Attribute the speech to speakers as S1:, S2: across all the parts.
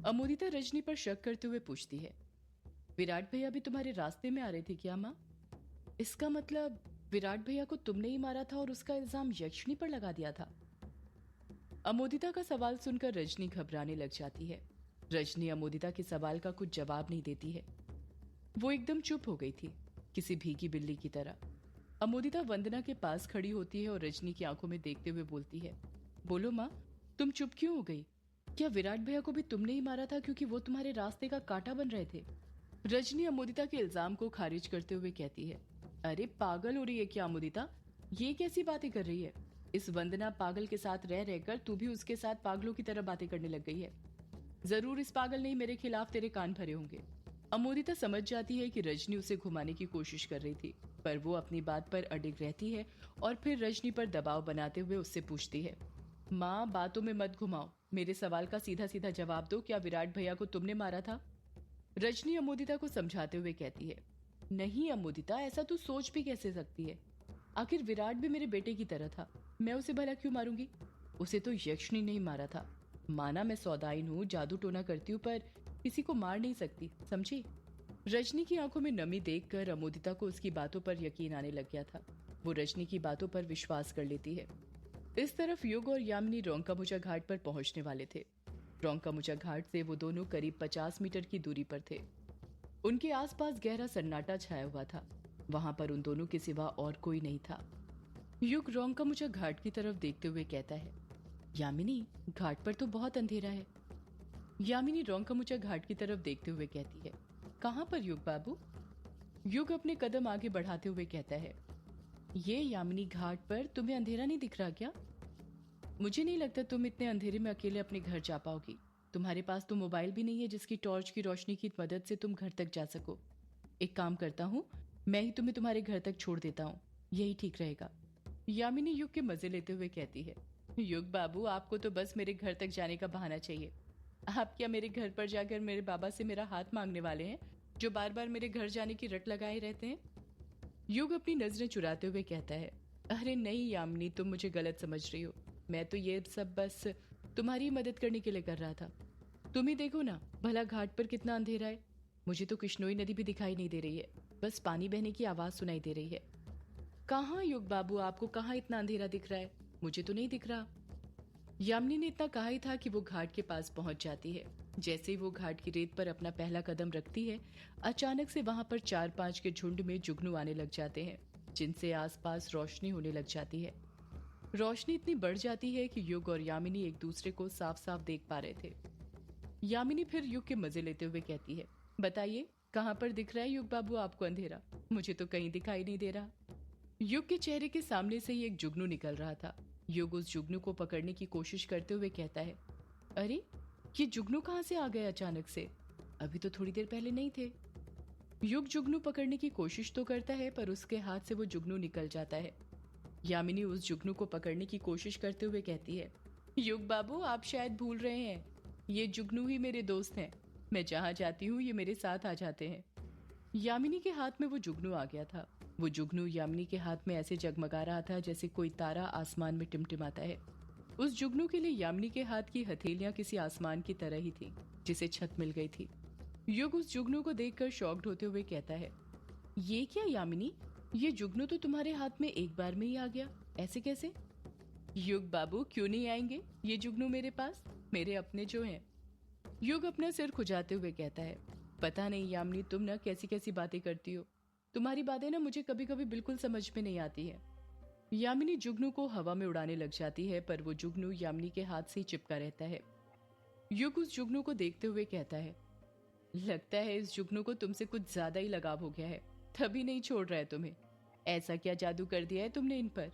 S1: अमोदिता रजनी पर शक करते हुए पूछती है, विराट भैया भी तुम्हारे रास्ते में आ रहे थे क्या माँ? इसका मतलब विराट भैया को तुमने ही मारा था और उसका इल्जाम यक्षिणी पर लगा दिया था। अमोदिता का सवाल सुनकर रजनी घबराने लग जाती है। रजनी अमोदिता के सवाल का कुछ जवाब नहीं देती है। वो एकदम चुप हो गई थी, किसी भीगी बिल्ली की तरह। अमोदिता वंदना के पास खड़ी होती है और रजनी की आंखों में देखते हुए बोलती है, बोलो माँ, तुम चुप क्यों हो गई? क्या विराट भैया को भी तुमने ही मारा था क्योंकि वो तुम्हारे रास्ते का कांटा बन रहे थे? रजनी अमोदिता के इल्जाम को खारिज करते हुए कहती है, अरे पागल हो रही है क्या अमोदिता? ये कैसी बातें कर रही है? इस वंदना पागल के साथ रह रहकर तू भी उसके साथ पागलों की तरह बातें करने लग गई है। जरूर इस पागल ने मेरे खिलाफ तेरे कान भरे होंगे। अमोदिता समझ जाती है कि रजनी उसे घुमाने की कोशिश कर रही थी, पर वो अपनी बात पर अडिग रहती है और फिर रजनी पर दबाव बनाते हुए उससे पूछती है, माँ बातों में मत घुमाओ, मेरे सवाल का सीधा सीधा जवाब दो, क्या विराट भैया को तुमने मारा था? रजनी अमोदिता को समझाते हुए कहती है, नहीं अमोदिता, ऐसा तू सोच भी कैसे सकती है? आखिर विराट भी मेरे बेटे की तरह था, मैं उसे भला क्यों मारूंगी? उसे तो यक्षिणी ने ही मारा था। माना मैं सौदाइन हूँ, जादू टोना करती हूँ, पर किसी को मार नहीं सकती, समझी? रजनी की आंखों में नमी देखकर अमोदिता को उसकी बातों पर यकीन आने लग गया था। वो रजनी की बातों पर विश्वास कर लेती है। इस तरफ युग और यामिनी रोंकामुचा घाट पर पहुंचने वाले थे। रोंकामुचा घाट से वो दोनों करीब 50 मीटर की दूरी पर थे। उनके आसपास गहरा सन्नाटा छाया हुआ था। वहां पर उन दोनों के सिवा और कोई नहीं था। युग रोंकामुचा घाट की तरफ देखते हुए कहता है, यामिनी, घाट पर तो बहुत अंधेरा है। यामिनी रोंकामुचा घाट की तरफ देखते हुए कहती है, कहां पर युग बाबू? युग अपने कदम आगे बढ़ाते हुए कहता है, ये यामिनी घाट पर तुम्हें अंधेरा नहीं दिख रहा क्या? मुझे नहीं लगता तुम इतने अंधेरे में अकेले अपने घर जा पाओगी। तुम्हारे पास तो मोबाइल भी नहीं है जिसकी टॉर्च की रोशनी की मदद से तुम घर तक जा सको। एक काम करता हूँ, मैं ही तुम्हें तुम्हारे घर तक छोड़ देता हूँ, यही ठीक रहेगा। यामिनी युग के मजे लेते हुए कहती है, युग बाबू, आपको तो बस मेरे घर तक जाने का बहाना चाहिए। आप क्या मेरे घर पर जाकर मेरे बाबा से मेरा हाथ मांगने वाले हैं, जो बार बार मेरे घर जाने की रट लगाए रहते हैं? युग अपनी नजरें चुराते हुए कहता है, अरे नहीं यामिनी, तुम मुझे गलत समझ रही हो। मैं तो ये सब बस तुम्हारी मदद करने के लिए कर रहा था। तुम ही देखो ना, भला घाट पर कितना अंधेरा है। मुझे तो कृष्णोई नदी भी दिखाई नहीं दे रही है, बस पानी बहने की आवाज सुनाई दे रही है। कहाँ युग बाबू, आपको कहाँ इतना अंधेरा दिख रहा है? मुझे तो नहीं दिख रहा। यामिनी ने इतना कहा ही था कि वो घाट के पास पहुंच जाती है। जैसे ही वो घाट की रेत पर अपना पहला कदम रखती है, अचानक से वहां पर 4-5 के झुंड में जुगनू आने लग जाते हैं, जिनसे आसपास रोशनी होने लग जाती है। रोशनी इतनी बढ़ जाती है कि युग और यामिनी एक दूसरे को साफ साफ देख पा रहे थे। यामिनी फिर युग के मजे लेते हुए कहती है, बताइए कहां पर दिख रहा है युग बाबू आपको अंधेरा? मुझे तो कहीं दिखाई नहीं दे रहा। युग के चेहरे के सामने से ही एक जुगनू निकल रहा था। युग उस जुगनू को पकड़ने की कोशिश करते हुए कहता है, अरे ये जुगनू कहां से आ गए अचानक से? अभी तो थोड़ी देर पहले नहीं थे। युग जुगनू पकड़ने की कोशिश तो करता है, पर उसके हाथ से वो जुगनू निकल जाता है। यामिनी उस जुगनू को पकड़ने की कोशिश करते हुए कहती है, युग बाबू, आप शायद भूल रहे हैं, ये जुगनू ही मेरे दोस्त हैं। मैं जहां जाती हूँ ये मेरे साथ आ जाते हैं। यामिनी के हाथ में वो जुगनू आ गया था। वो जुगनू यामिनी के हाथ में ऐसे जगमगा रहा था जैसे कोई तारा आसमान में टिमटिमाता है। उस जुगनू के लिए यामिनी के हाथ की हथेलियां किसी आसमान की तरह ही थी, जिसे छत मिल गई थी। युग उस जुगनू को देखकर शॉक्ड होते हुए कहता है, ये क्या यामिनी, ये जुगनू तो तुम्हारे हाथ में एक बार में ही आ गया, ऐसे कैसे? युग बाबू, क्यों नहीं आएंगे ये जुगनू मेरे पास, मेरे अपने जो हैं। युग अपना सिर खुजाते हुए कहता है, पता नहीं यामिनी, तुम ना कैसी कैसी बातें करती हो। तुम्हारी बातें ना मुझे कभी कभी बिल्कुल समझ में नहीं आती है। यामिनी जुगनू को हवा में उड़ाने लग जाती है, पर वो जुगनू यामिनी के हाथ से ही चिपका रहता है। युग उस जुगनू को देखते हुए कहता है, लगता है इस जुगनू को तुमसे कुछ ज्यादा ही लगाव हो गया है, तभी नहीं छोड़ रहा है तुम्हें। ऐसा क्या जादू कर दिया है तुमने इन पर?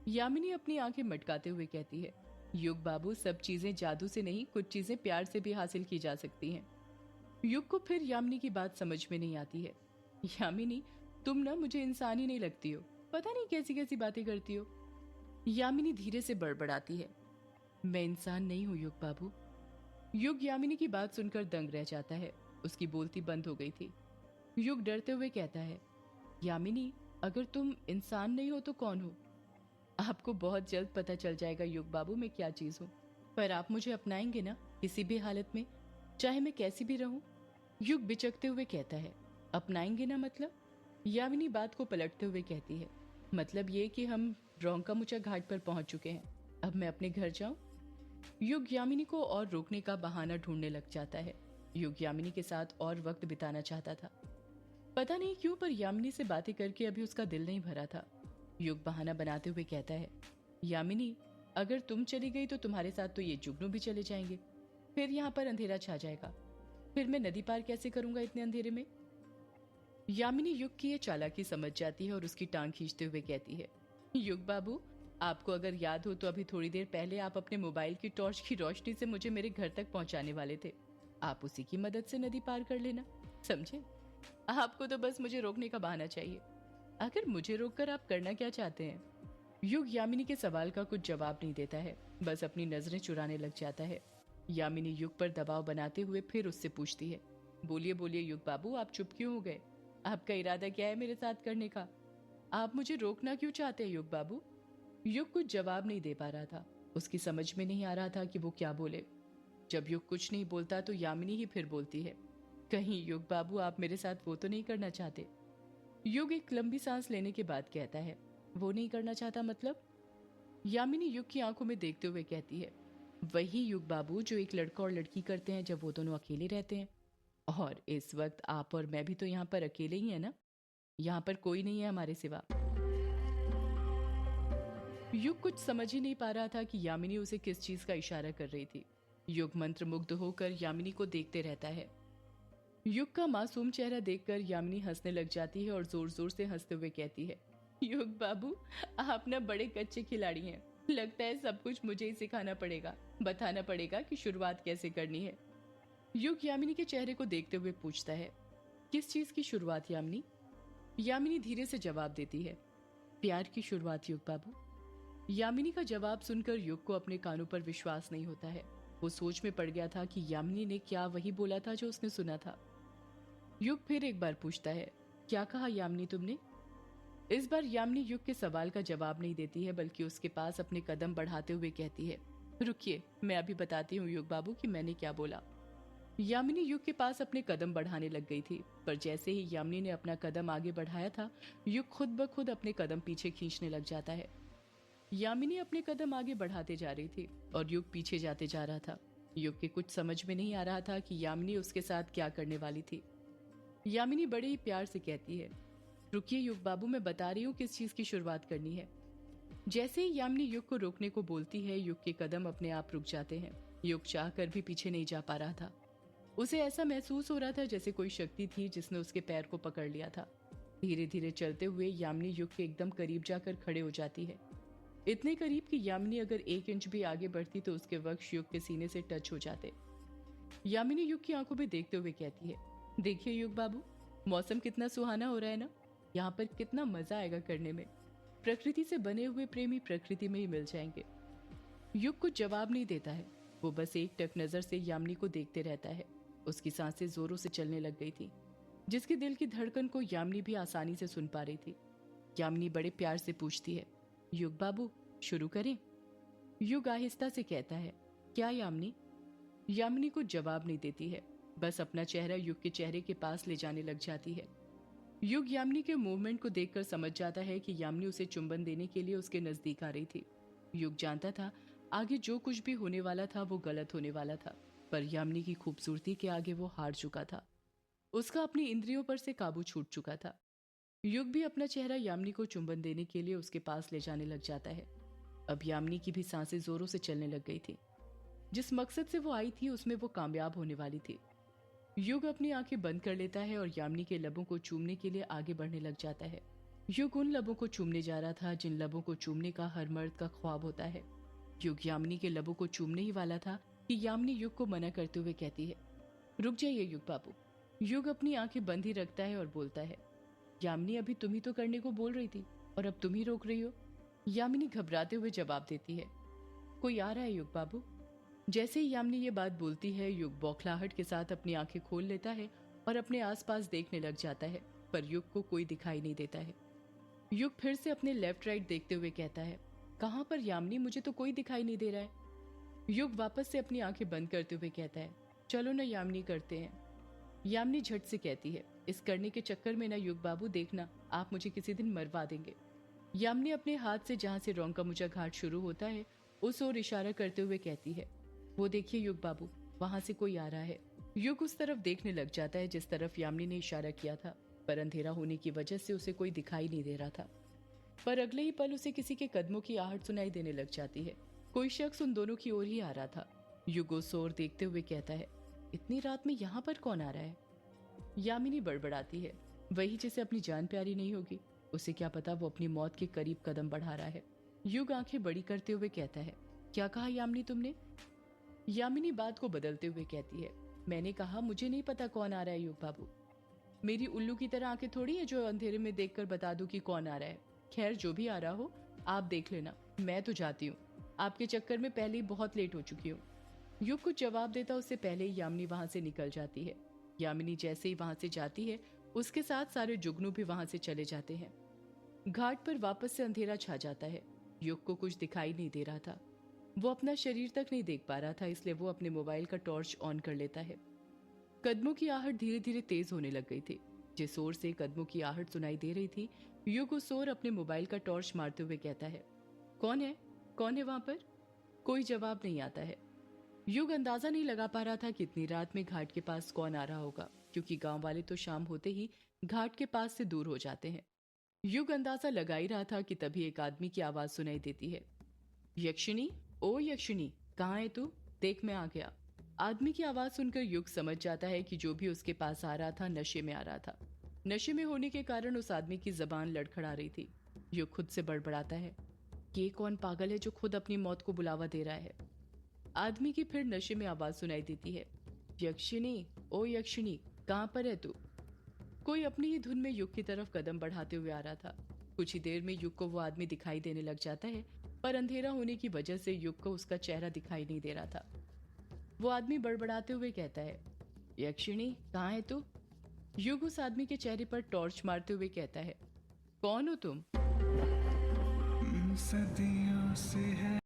S1: यामिनी अपनी आंखें मटकाते हुए कहती है, युग बाबू, सब चीजें जादू से नहीं, कुछ चीजें प्यार से भी हासिल की जा सकती हैं। युग को फिर यामिनी की बात समझ में नहीं आती है। यामिनी, तुम ना मुझे इंसान ही नहीं लगती हो, पता नहीं कैसी कैसी बातें करती हो। यामिनी धीरे से बड़बड़ाती है, मैं इंसान नहीं हूं युग बाबू। युग यामिनी की बात सुनकर दंग रह जाता है। उसकी बोलती बंद हो गई थी। युग डरते हुए कहता है, यामिनी, अगर तुम इंसान नहीं हो तो कौन हो? आपको बहुत जल्द पता चल जाएगा युग बाबू, मैं क्या चीज हूँ। पर आप मुझे अपनाएंगे ना किसी भी हालत में? चाहे मैं कैसी भी रहूं। युग बिचकते हुए कहता है। अपनाएंगे ना मतलब? यामिनी बात को पलटते हुए कहती है। मतलब ये कि हम रोंका घाट पर पहुंच चुके हैं, अब मैं अपने घर जाऊं? युग यामिनी को और रोकने का बहाना ढूंढने लग जाता है। युग यामिनी के साथ और वक्त बिताना चाहता था। पता नहीं क्यों, पर यामिनी से बातें करके अभी उसका दिल नहीं भरा था। युग बहाना बनाते हुए कहता है, यामिनी, अगर तुम चली गई तो तुम्हारे साथ तो ये जुगनू भी चले जाएंगे। फिर यहाँ पर अंधेरा छा जाएगा। फिर मैं नदी पार कैसे करूंगा इतने अंधेरे में? यामिनी युग की ये चालाकी समझ जाती है और उसकी टांग खींचते हुए कहती है, युग बाबू, आपको अगर याद हो तो अभी थोड़ी देर पहले आप अपने मोबाइल की टॉर्च की रोशनी से मुझे मेरे घर तक पहुंचाने वाले थे। आप उसी की मदद से नदी पार कर लेना, समझे? आपको तो बस मुझे रोकने का बहाना चाहिए। आखिर मुझे रोककर आप करना क्या चाहते हैं? युग यामिनी के सवाल का कुछ जवाब नहीं देता है, बस अपनी नजरें चुराने लग जाता है। यामिनी युग पर दबाव बनाते हुए फिर उससे पूछती है, बोलिए बोलिए युग बाबू, आप चुप क्यों हो गए? आपका इरादा क्या है मेरे साथ करने का? आप मुझे रोकना क्यों चाहते हैं युग बाबू? युग कुछ जवाब नहीं दे पा रहा था। उसकी समझ में नहीं आ रहा था कि वो क्या बोले। जब युग कुछ नहीं बोलता तो यामिनी ही फिर बोलती है, कहीं युग बाबू आप मेरे साथ वो तो नहीं करना चाहते? युग एक लंबी सांस लेने के बाद कहता है, वो नहीं करना चाहता मतलब? यामिनी युग की आंखों में देखते हुए कहती है, वही युग बाबू जो एक लड़का और लड़की करते हैं जब वो दोनों अकेले रहते हैं। और इस वक्त आप और मैं भी तो यहाँ पर अकेले ही है ना। यहाँ पर कोई नहीं है हमारे सिवा। युग कुछ समझ ही नहीं पा रहा था कि यामिनी उसे किस चीज का इशारा कर रही थी। युग मंत्र मुग्ध होकर यामिनी को देखते रहता है। युग का मासूम चेहरा देखकर यामिनी हंसने लग जाती है और जोर जोर से हंसते हुए कहती है, युग बाबू, आप ना बड़े कच्चे खिलाड़ी हैं। लगता है सब कुछ मुझे ही सिखाना पड़ेगा, बताना पड़ेगा कि शुरुआत कैसे करनी है। युग यामिनी के चेहरे को देखते हुए पूछता है, किस चीज की शुरुआत यामिनी? यामिनी धीरे से जवाब देती है, प्यार की शुरुआत युग बाबू। यामिनी का जवाब सुनकर युग को अपने कानों पर विश्वास नहीं होता है। वो सोच में पड़ गया था कि यामिनी ने क्या वही बोला था जो उसने सुना था। युग फिर एक बार पूछता है, क्या कहा यामिनी तुमने? इस बार यामिनी युग के सवाल का जवाब नहीं देती है, बल्कि उसके पास अपने कदम बढ़ाते हुए कहती है, रुकिए, मैं अभी बताती हूँ युग बाबू कि मैंने क्या बोला। यामिनी युग के पास अपने कदम बढ़ाने लग गई थी, पर जैसे ही यामिनी ने अपना कदम आगे बढ़ाया था, युग खुद ब खुद अपने कदम पीछे खींचने लग जाता है। यामिनी अपने कदम आगे बढ़ाते जा रही थी और युग पीछे जाते जा रहा था। युग के कुछ समझ में नहीं आ रहा था कि यामिनी उसके साथ क्या करने वाली थी। यामिनी बड़े ही प्यार से कहती है, रुकिए युग बाबू, मैं बता रही हूँ किस चीज की शुरुआत करनी है। जैसे ही यामिनी युग को रोकने को बोलती है, युग के कदम अपने आप रुक जाते हैं। युग चाह कर भी पीछे नहीं जा पा रहा था। उसे ऐसा महसूस हो रहा था जैसे कोई शक्ति थी जिसने उसके पैर को पकड़ लिया था। धीरे धीरे चलते हुए यामिनी युग के एकदम करीब जाकर खड़े हो जाती है। इतने करीब कि यामिनी अगर 1 इंच भी आगे बढ़ती तो उसके वक्ष युग के सीने से टच हो जाते। यामिनी युग की आंखों में देखते हुए कहती है, देखिए युग बाबू, मौसम कितना सुहाना हो रहा है ना। यहाँ पर कितना मजा आएगा करने में। प्रकृति से बने हुए प्रेमी प्रकृति में ही मिल जाएंगे। युग कुछ जवाब नहीं देता है। वो बस एक टक नजर से यामिनी को देखते रहता है। उसकी सांसें जोरों से चलने लग गई थी, जिसके दिल की धड़कन को यामिनी भी आसानी से सुन पा रही थी। यामिनी बड़े प्यार से पूछती है, युग बाबू, शुरू करें? युग आहिस्ता से कहता है, क्या यामिनी? यामिनी कुछ जवाब नहीं देती है, बस अपना चेहरा युग के चेहरे के पास ले जाने लग जाती है। युग यामिनी के मूवमेंट को देखकर समझ जाता है कि यामिनी उसे चुंबन देने के लिए उसके नजदीक आ रही थी। युग जानता था आगे जो कुछ भी होने वाला था वो गलत होने वाला था, पर यामिनी की खूबसूरती के आगे वो हार चुका था। उसका अपनी इंद्रियों पर से काबू छूट चुका था। युग भी अपना चेहरा यामिनी को चुंबन देने के लिए उसके पास ले जाने लग जाता है। अब यामिनी की भी सांसें जोरों से चलने लग गई थी। जिस मकसद से वो आई थी उसमें वो कामयाब होने वाली थी। युग अपनी आंखें बंद कर लेता है और यामिनी के लबों को चूमने के लिए आगे बढ़ने लग जाता है। युग उन लबों को चूमने जा रहा था जिन लबों को चूमने का हर मर्द का ख्वाब होता है। युग यामिनी के लबों को चूमने ही वाला था कि यामिनी युग को मना करते हुए कहती है, रुक जाइए युग बाबू। युग अपनी आंखें बंद ही रखता है और बोलता है, यामिनी, अभी तुम ही तो करने को बोल रही थी और अब तुम ही रोक रही हो। यामिनी घबराते हुए जवाब देती है, कोई आ रहा है युग बाबू। जैसे ही यामिनी ये बात बोलती है, युग बौखलाहट के साथ अपनी आंखें खोल लेता है और अपने आसपास देखने लग जाता है, पर युग को कोई दिखाई नहीं देता है। युग फिर से अपने लेफ्ट राइट देखते हुए कहता है, कहां पर यामिनी, मुझे तो कोई दिखाई नहीं दे रहा है। युग वापस से अपनी आंखें बंद करते हुए कहता है, चलो ना यामिनी करते हैं। यामिनी झट से कहती है, इस करने के चक्कर में ना युग बाबू देखना आप मुझे किसी दिन मरवा देंगे। यामिनी अपने हाथ से जहां से रोंका घाट शुरू होता है उस ओर इशारा करते हुए कहती है, वो देखिए युग बाबू, वहां से कोई आ रहा है। युग उस तरफ देखने लग जाता है जिस तरफ यामिनी ने इशारा किया था, पर अंधेरा होने की वजह से उसे कोई दिखाई नहीं दे रहा था। पर अगले ही पल उसे किसी के कदमों की आहट सुनाई देने लग जाती है। कोई शख्स उन दोनों की ओर ही आ रहा था। युग उस ओर देखते हुए कहता है, इतनी रात में यहाँ पर कौन आ रहा है? यामिनी बड़बड़ाती है, वही जिसे अपनी जान प्यारी नहीं होगी, उसे क्या पता वो अपनी मौत के करीब कदम बढ़ा रहा है। युग आंखें बड़ी करते हुए कहता है, क्या कहा यामिनी तुमने? यामिनी बात को बदलते हुए कहती है, मैंने कहा मुझे नहीं पता कौन आ रहा है युग बाबू। मेरी उल्लू की तरह आंखें थोड़ी है जो अंधेरे में देखकर बता दूं कि कौन आ रहा है। खैर जो भी आ रहा हो आप देख लेना, मैं तो जाती हूँ, आपके चक्कर में पहले ही बहुत लेट हो चुकी हूँ। युग कुछ जवाब देता उससे पहले ही यामिनी वहां से निकल जाती है। यामिनी जैसे ही वहां से जाती है उसके साथ सारे जुगनू भी वहां से चले जाते हैं। घाट पर वापस से अंधेरा छा जाता है। युग को कुछ दिखाई नहीं दे रहा था। वो अपना शरीर तक नहीं देख पा रहा था, इसलिए वो अपने मोबाइल का टॉर्च ऑन कर लेता है। कदमों की आहट धीरे धीरे तेज होने लग गई थी। जिस ओर से कदमों की आहट सुनाई दे रही थी, युग उस ओर अपने मोबाइल का टॉर्च मारते हुए कहता है, कौन है? कौन है वहां पर? कोई जवाब नहीं आता है। युग अंदाजा नहीं लगा पा रहा था कि इतनी रात में घाट के पास कौन आ रहा होगा, क्योंकि गांव वाले तो शाम होते ही घाट के पास से दूर हो जाते हैं। युग अंदाजा लगा ही रहा था कि तभी एक आदमी की आवाज सुनाई देती है, यक्षिणी, ओ यक्षिणी, कहाँ है तू? देख मैं आ गया। आदमी की आवाज सुनकर युग समझ जाता है कि जो भी उसके पास आ रहा था नशे में आ रहा था। नशे में होने के कारण उस आदमी की जबान लड़खड़ा रही थी। युग खुद से बड़बड़ाता है, ये कौन पागल है जो खुद अपनी मौत को बुलावा दे रहा है? आदमी की फिर नशे में आवाज सुनाई देती है, यक्षिणी, ओ यक्षिणी, कहाँ पर है तू? कोई अपनी ही धुन में युग की तरफ कदम बढ़ाते हुए आ रहा था। कुछ ही देर में युग को वो आदमी दिखाई देने लग जाता है, पर अंधेरा होने की वजह से युग को उसका चेहरा दिखाई नहीं दे रहा था। वो आदमी बड़बड़ाते हुए कहता है, यक्षिणी, कहाँ है तू? युग उस आदमी के चेहरे पर टॉर्च मारते हुए कहता है, कौन हो तुम?
S2: सदियों से है